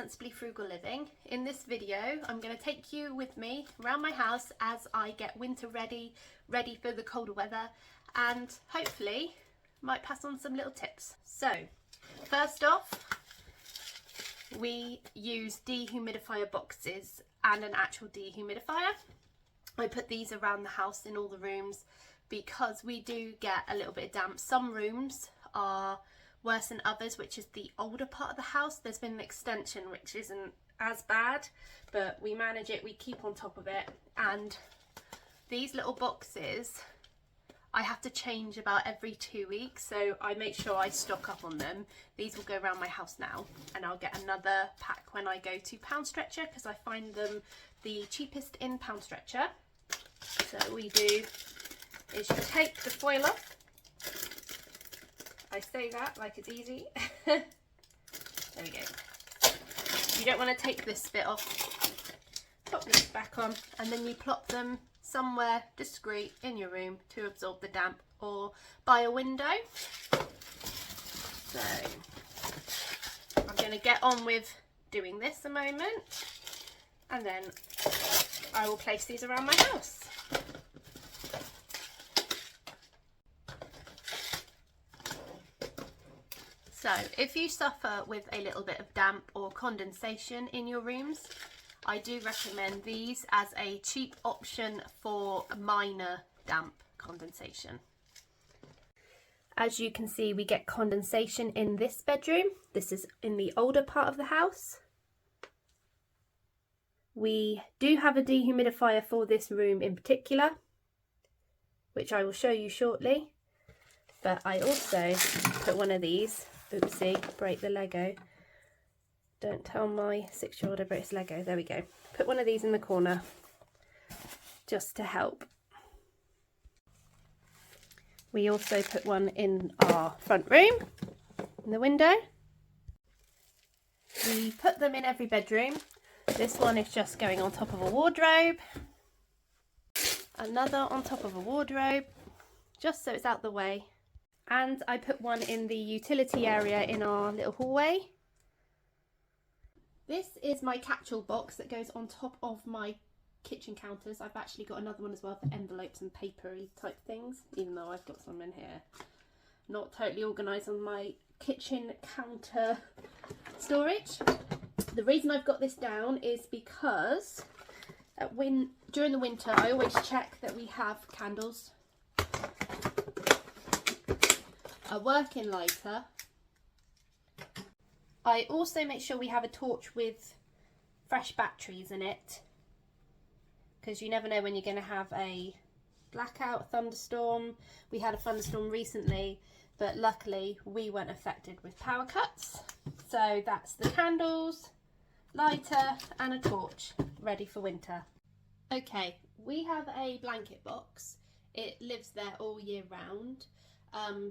Sensibly Frugal Living. In this video I'm going to take you with me around my house as I get winter ready for the colder weather, and hopefully might pass on some little tips. So first off, we use dehumidifier boxes and an actual dehumidifier. I put these around the house in all the rooms because we do get a little bit of damp. Some rooms are worse than others, which is the older part of the house. There's been an extension which isn't as bad, but we manage it, we keep on top of it. And these little boxes I have to change about every 2 weeks, so I make sure I stock up on them. These will go around my house now, and I'll get another pack when I go to Pound Stretcher because I find them the cheapest in Pound Stretcher. So what we do is you take the foil off. I say that like it's easy. There we go. You don't want to take this bit off. Pop this back on, and then you plop them somewhere discreet in your room to absorb the damp, or by a window. So I'm going to get on with doing this a moment, and then I will place these around my house. So if you suffer with a little bit of damp or condensation in your rooms, I do recommend these as a cheap option for minor damp condensation. As you can see, we get condensation in this bedroom. This is in the older part of the house. We do have a dehumidifier for this room in particular, which I will show you shortly. But I also put one of these. Oopsie, break the Lego. Don't tell my 6-year-old I broke his Lego. There we go. Put one of these in the corner just to help. We also put one in our front room, in the window. We put them in every bedroom. This one is just going on top of a wardrobe. Another on top of a wardrobe, just so it's out the way. And I put one in the utility area in our little hallway. This is my catch-all box that goes on top of my kitchen counters. I've actually got another one as well for envelopes and papery type things, even though I've got some in here. Not totally organised on my kitchen counter storage. The reason I've got this down is because during the winter I always check that we have candles, a working lighter. I also make sure we have a torch with fresh batteries in it, because you never know when you're going to have a blackout, thunderstorm. We had a thunderstorm recently, but luckily we weren't affected with power cuts. So that's the candles, lighter and a torch ready for winter. Okay, we have a blanket box. It lives there all year round.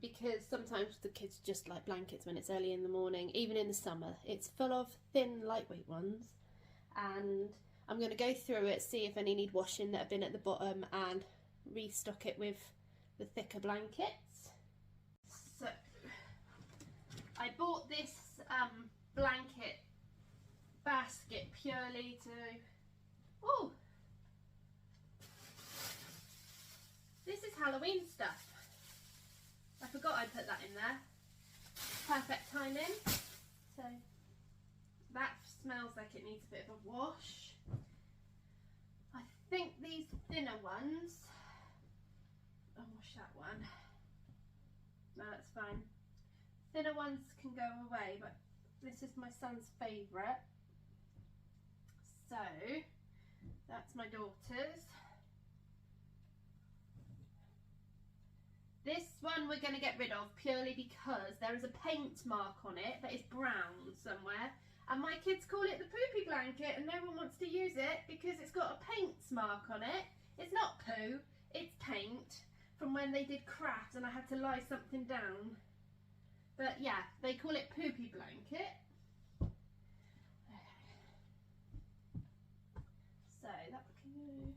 Because sometimes the kids just like blankets when it's early in the morning, even in the summer. It's full of thin, lightweight ones, and I'm going to go through it, see if any need washing that have been at the bottom, and restock it with the thicker blankets. So I bought this blanket basket purely to... Oh! This is Halloween stuff. I forgot I put that in there. Perfect timing. So that smells like it needs a bit of a wash. I think these thinner ones, I'll wash that one. No, that's fine. Thinner ones can go away, but this is my son's favourite. So that's my daughter's. This one we're going to get rid of purely because there is a paint mark on it that is brown somewhere, and my kids call it the poopy blanket, and no one wants to use it because it's got a paint mark on it. It's not poo, it's paint from when they did crafts and I had to lie something down. But yeah, they call it poopy blanket. So that can go.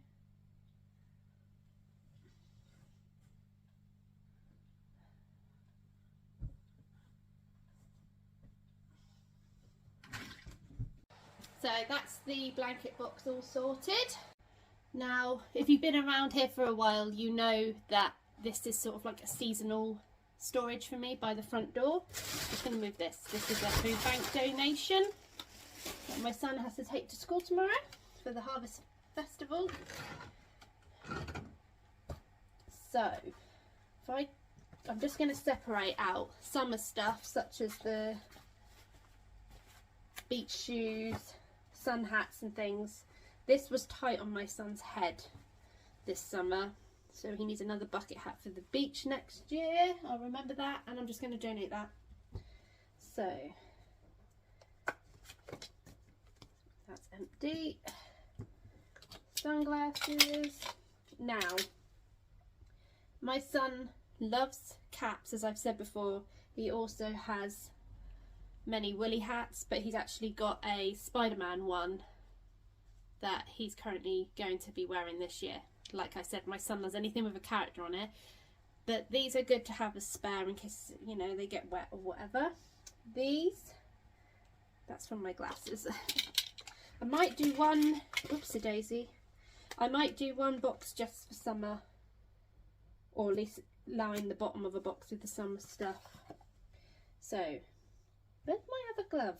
So that's the blanket box all sorted. Now, if you've been around here for a while, you know that this is sort of like a seasonal storage for me by the front door. Just going to move this. This is a food bank donation that my son has to take to school tomorrow for the Harvest Festival. So, I'm just going to separate out summer stuff such as the beach shoes, sun hats and things. This was tight on my son's head this summer, so he needs another bucket hat for the beach next year. I'll remember that, and I'm just going to donate that. So that's empty. Sunglasses. Now, my son loves caps, as I've said before. He also has many woolly hats, but he's actually got a Spider-Man one that he's currently going to be wearing this year. Like I said, my son loves anything with a character on it, but these are good to have as spare in case, you know, they get wet or whatever. That's from my glasses. I might do one, oopsie daisy, I might do one box just for summer, or at least line the bottom of a box with the summer stuff. So, where's my other glove?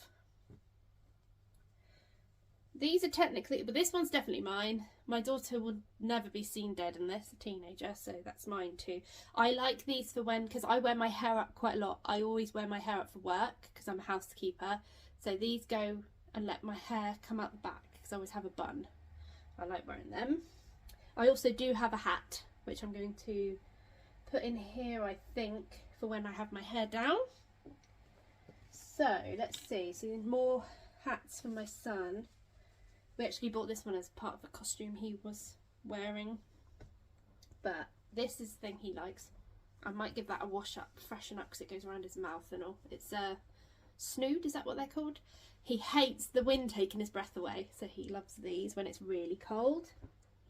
These are technically, but this one's definitely mine. My daughter would never be seen dead in this, a teenager, so that's mine too. I like these for when, because I wear my hair up quite a lot. I always wear my hair up for work because I'm a housekeeper. So these go and let my hair come out the back because I always have a bun. I like wearing them. I also do have a hat, which I'm going to put in here, I think, for when I have my hair down. So let's see, so more hats for my son. We actually bought this one as part of a costume he was wearing, but this is the thing he likes. I might give that a wash up, freshen up, because it goes around his mouth and all. It's a snood, is that what they're called? He hates the wind taking his breath away, so he loves these when it's really cold.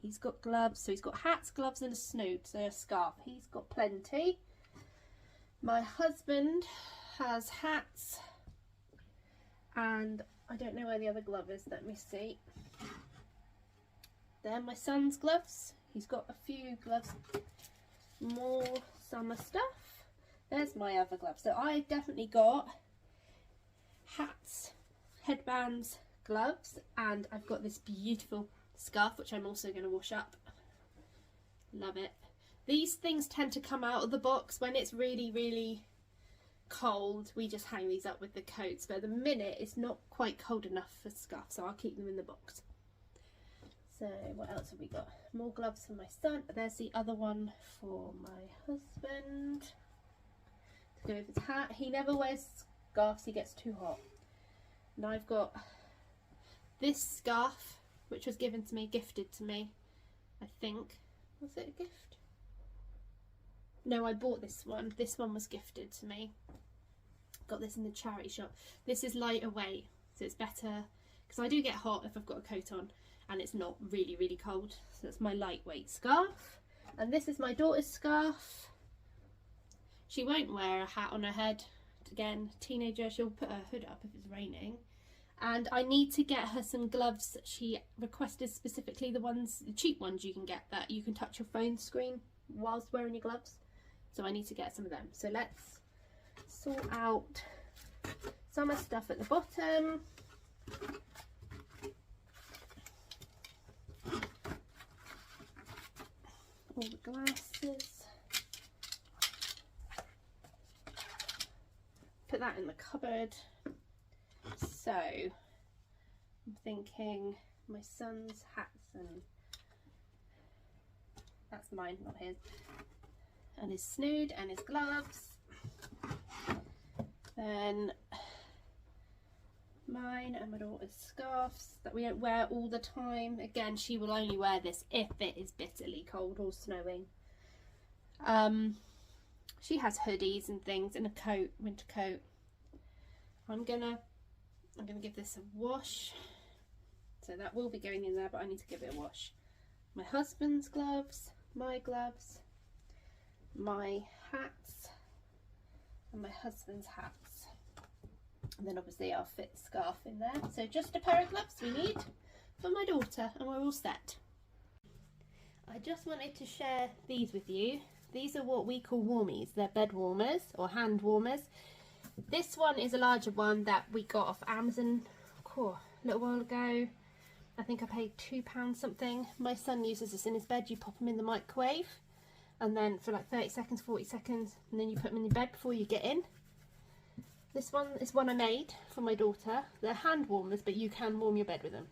He's got gloves, so he's got hats, gloves and a snood, so a scarf. He's got plenty. My husband has hats, and I don't know where the other glove is, let me see. There, my son's gloves. He's got a few gloves, more summer stuff. There's my other gloves. So I definitely got hats, headbands, gloves, and I've got this beautiful scarf which I'm also going to wash up. Love it. These things tend to come out of the box when it's really, really cold. We just hang these up with the coats, but at the minute it's not quite cold enough for scarf, so I'll keep them in the box. So what else have we got? More gloves for my son. There's the other one for my husband to go with his hat. He never wears scarves, he gets too hot. And I've got this scarf which was given to me, gifted to me, I think. Was it a gift? No, I bought this one. This one was gifted to me. Got this in the charity shop. This is lighter weight, so it's better, because I do get hot if I've got a coat on, and it's not really, really cold. So that's my lightweight scarf. And this is my daughter's scarf. She won't wear a hat on her head. Again, teenager, she'll put her hood up if it's raining. And I need to get her some gloves. She requested specifically the cheap ones you can get, that you can touch your phone screen whilst wearing your gloves. So I need to get some of them. So let's sort out summer stuff at the bottom. All the glasses. Put that in the cupboard. So I'm thinking my son's hats, and that's mine, not his, and his snood and his gloves. Then mine and my daughter's scarves that we don't wear all the time. Again, she will only wear this if it is bitterly cold or snowing. She has hoodies and things and a coat, winter coat. I'm gonna give this a wash. So that will be going in there, but I need to give it a wash. My husband's gloves, my hats, and my husband's hats. And then obviously our fit scarf in there. So just a pair of gloves we need for my daughter, and we're all set. I just wanted to share these with you. These are what we call warmies. They're bed warmers or hand warmers. This one is a larger one that we got off Amazon a little while ago. I think I paid £2 something. My son uses this in his bed. You pop them in the microwave and then for like 30 seconds, 40 seconds, and then you put them in your bed before you get in. This one is one I made for my daughter. They're hand warmers, but you can warm your bed with them.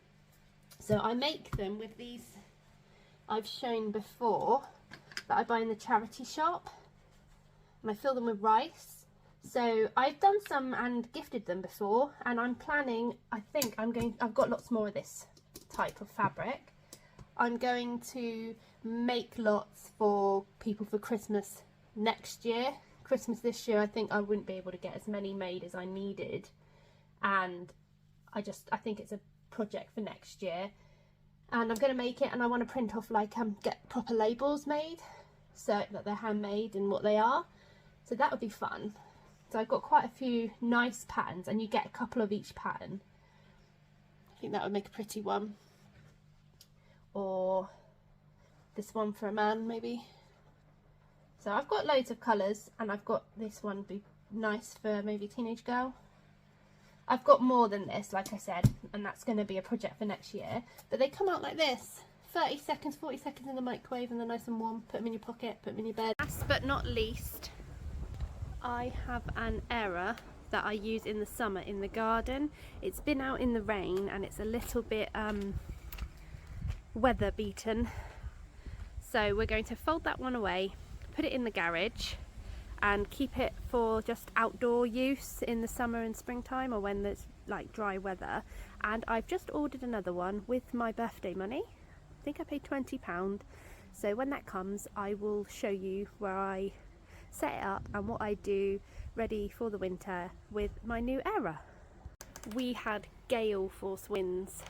So I make them with these I've shown before that I buy in the charity shop, and I fill them with rice. So I've done some and gifted them before, and I'm planning, I've got lots more of this type of fabric. I'm going to make lots for people for Christmas next year. Christmas this year I think I wouldn't be able to get as many made as I needed, and I think it's a project for next year. And I'm going to make it, and I want to print off, like, get proper labels made so that they're handmade and what they are. So that would be fun. So I've got quite a few nice patterns, and you get a couple of each pattern. I think that would make a pretty one. Or this one for a man, maybe. So I've got loads of colours, and I've got this one be nice for maybe a teenage girl. I've got more than this, like I said, and that's going to be a project for next year. But they come out like this. 30 seconds, 40 seconds in the microwave, and they're nice and warm. Put them in your pocket, put them in your bed. Last but not least, I have an error that I use in the summer in the garden. It's been out in the rain, and it's a little bit weather beaten. So we're going to fold that one away, put it in the garage, and keep it for just outdoor use in the summer and springtime, or when there's like dry weather. And I've just ordered another one with my birthday money. I think I paid £20. So when that comes, I will show you where I set it up and what I do ready for the winter with my new era. We had gale force winds.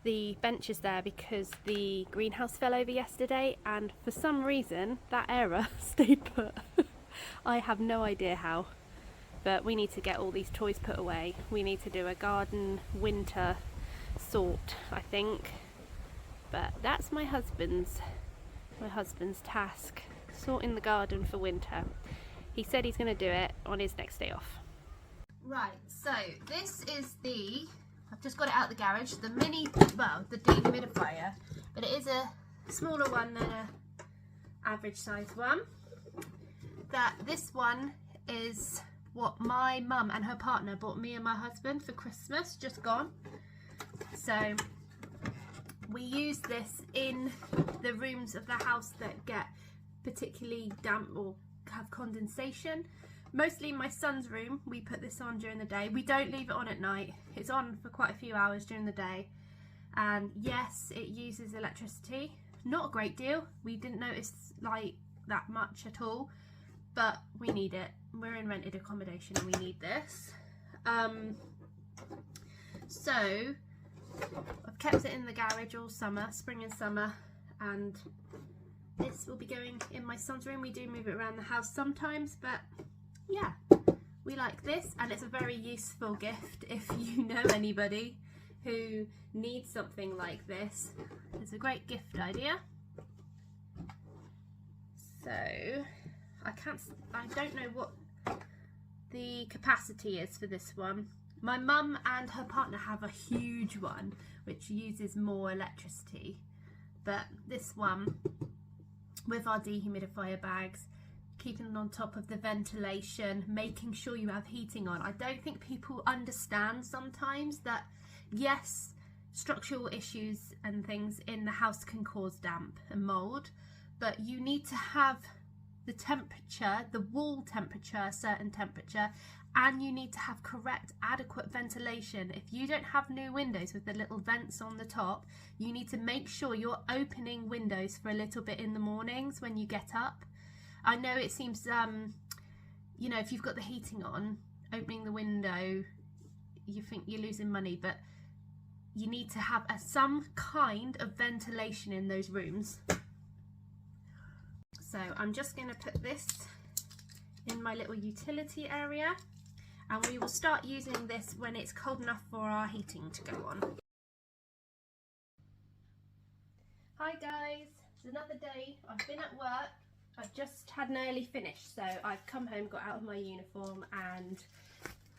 The bench is there because the greenhouse fell over yesterday, and for some reason that era stayed put. I have no idea how, but we need to get all these toys put away. We need to do a garden winter sort, I think. But that's my husband's task, sorting the garden for winter. He said he's going to do it on his next day off. Right, so this is I've just got it out of the garage, the dehumidifier, but it is a smaller one than a average size one. This one is what my mum and her partner bought me and my husband for Christmas, just gone. So we use this in the rooms of the house that get particularly damp or have condensation. Mostly in my son's room, we put this on during the day. We don't leave it on at night. It's on for quite a few hours during the day. And yes, it uses electricity. Not a great deal. We didn't notice like that much at all. But we need it. We're in rented accommodation and we need this. So I've kept it in the garage all summer, spring and summer, and this will be going in my son's room. We do move it around the house sometimes, but yeah, we like this, and it's a very useful gift if you know anybody who needs something like this. It's a great gift idea. So I don't know what the capacity is for this one. My mum and her partner have a huge one which uses more electricity, but this one with our dehumidifier bags, keeping on top of the ventilation, making sure you have heating on. I don't think people understand sometimes that yes, structural issues and things in the house can cause damp and mold, but you need to have the temperature, the wall temperature, a certain temperature, and you need to have correct, adequate ventilation. If you don't have new windows with the little vents on the top, you need to make sure you're opening windows for a little bit in the mornings when you get up. I know it seems, you know, if you've got the heating on, opening the window, you think you're losing money, but you need to have some kind of ventilation in those rooms. So I'm just going to put this in my little utility area, and we will start using this when it's cold enough for our heating to go on. Hi guys, it's another day. I've been at work. I've just had an early finish, so I've come home, got out of my uniform and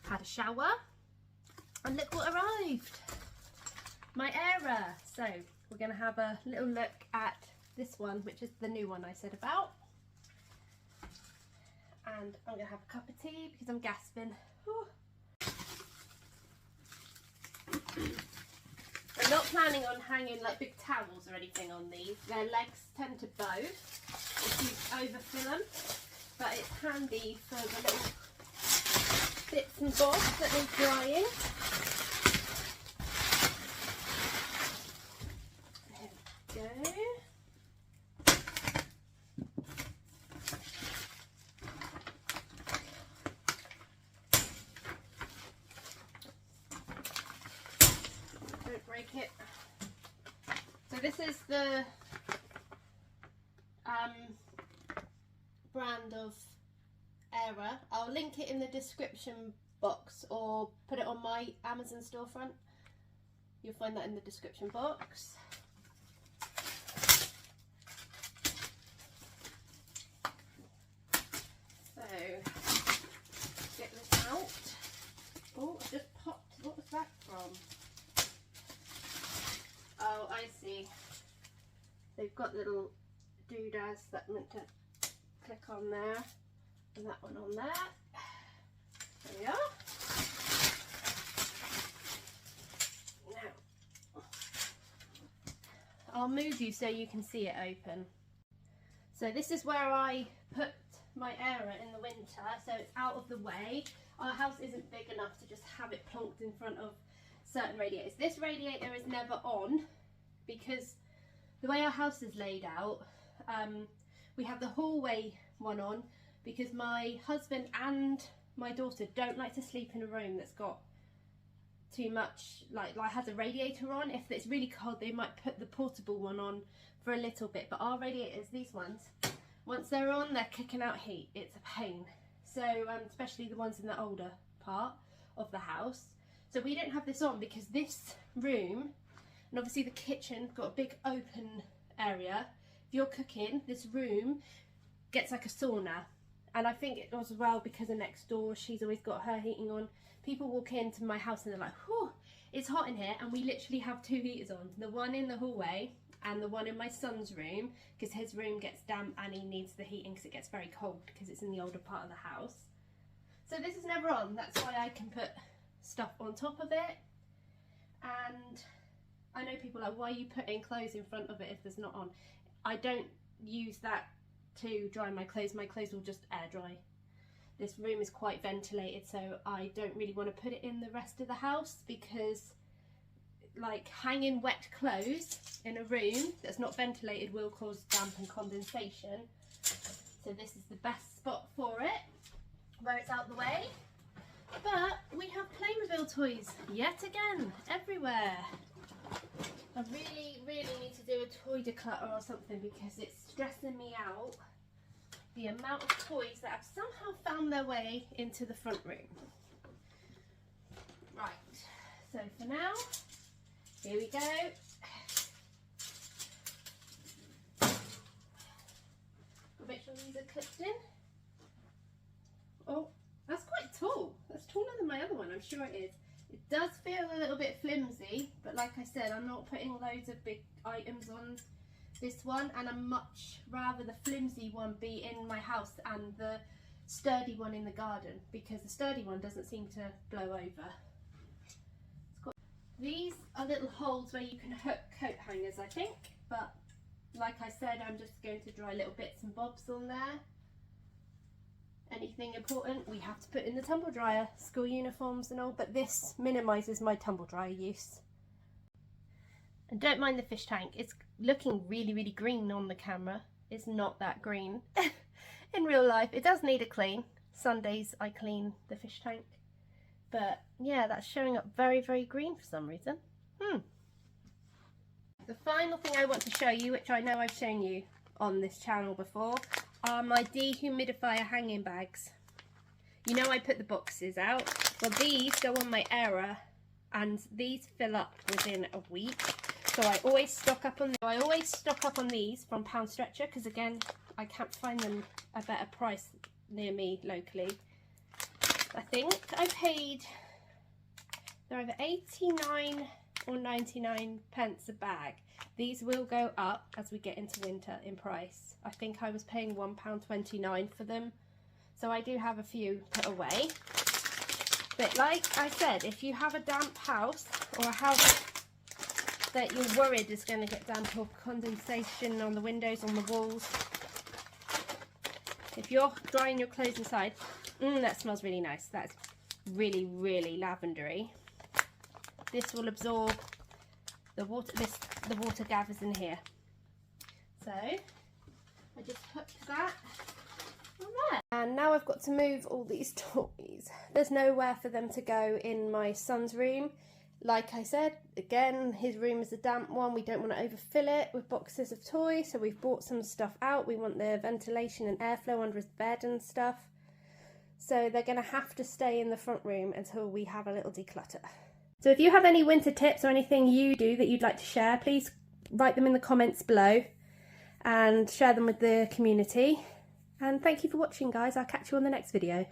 had a shower, and look what arrived, my Era. So we're going to have a little look at this one, which is the new one I said about, and I'm going to have a cup of tea because I'm gasping. Whew. I'm not planning on hanging like big towels or anything on these. Their legs tend to bow if you overfill them, but it's handy for the little bits and bobs that need drying. There we go. Don't break it. So this is the brand of Era. I'll link it in the description box or put it on my Amazon storefront. You'll find that in the description box. So get this out. Oh, I just popped. What was that from? Oh, I see. They've got little doodads that meant to click on there, and that one on there. There we are. Now, I'll move you so you can see it open. So this is where I put my Era in the winter, so it's out of the way. Our house isn't big enough to just have it plonked in front of certain radiators. This radiator is never on because the way our house is laid out, we have the hallway one on because my husband and my daughter don't like to sleep in a room that's got too much, like has a radiator on. If it's really cold, they might put the portable one on for a little bit, but our radiators, these ones, once they're on, they're kicking out heat. It's a pain. So especially the ones in the older part of the house. So we don't have this on because this room, and obviously the kitchen, got a big open area. If you're cooking, this room gets like a sauna, and I think it does as well because of next door. She's always got her heating on. People walk into my house and they're like, whew, it's hot in here, and we literally have two heaters on, the one in the hallway and the one in my son's room, because his room gets damp and he needs the heating because it gets very cold because it's in the older part of the house. So this is never on. That's why I can put stuff on top of it. And I know people are like, why are you putting clothes in front of it if there's not on? I don't use that to dry my clothes. My clothes will just air dry. This room is quite ventilated, so I don't really want to put it in the rest of the house because like hanging wet clothes in a room that's not ventilated will cause damp and condensation. So this is the best spot for it, where it's out the way. But we have Playmobil toys yet again everywhere. I really need to do a toy declutter or something because it's stressing me out, the amount of toys that have somehow found their way into the front room. Right, so for now, here we go. I'll make sure these are clipped in. Oh, that's quite tall. That's taller than my other one, I'm sure it is. It does feel a little bit flimsy, but like I said, I'm not putting loads of big items on this one, and I'd much rather the flimsy one be in my house and the sturdy one in the garden, because the sturdy one doesn't seem to blow over. These are little holes where you can hook coat hangers, I think, but like I said, I'm just going to dry little bits and bobs on there. Anything important we have to put in the tumble dryer, school uniforms and all, but this minimises my tumble dryer use. And don't mind the fish tank, it's looking really green on the camera. It's not that green in real life. It does need a clean. Sundays I clean the fish tank, but yeah, that's showing up very green for some reason. The final thing I want to show you, which I know I've shown you on this channel before, are my dehumidifier hanging bags. You know I put the boxes out, Well, these go on my error, and these fill up within a week. So I always stock up on these from Pound Stretcher, because again, I can't find them a better price near me locally. I think I paid, they're either 89 or 99 pence a bag. These will go up as we get into winter in price. I think I was paying £1.29 for them. So I do have a few put away. But like I said, if you have a damp house or a house that you're worried is going to get damp or condensation on the windows, on the walls, if you're drying your clothes inside, that smells really nice. That's really, really lavendery. This will absorb the water. The water gathers in here. So I just put that on there. And now I've got to move all these toys. There's nowhere for them to go in my son's room. Like I said, again, his room is a damp one. We don't want to overfill it with boxes of toys, so we've brought some stuff out. We want the ventilation and airflow under his bed and stuff. So they're going to have to stay in the front room until we have a little declutter. So if you have any winter tips or anything you do that you'd like to share, please write them in the comments below and share them with the community. And thank you for watching, guys. I'll catch you on the next video.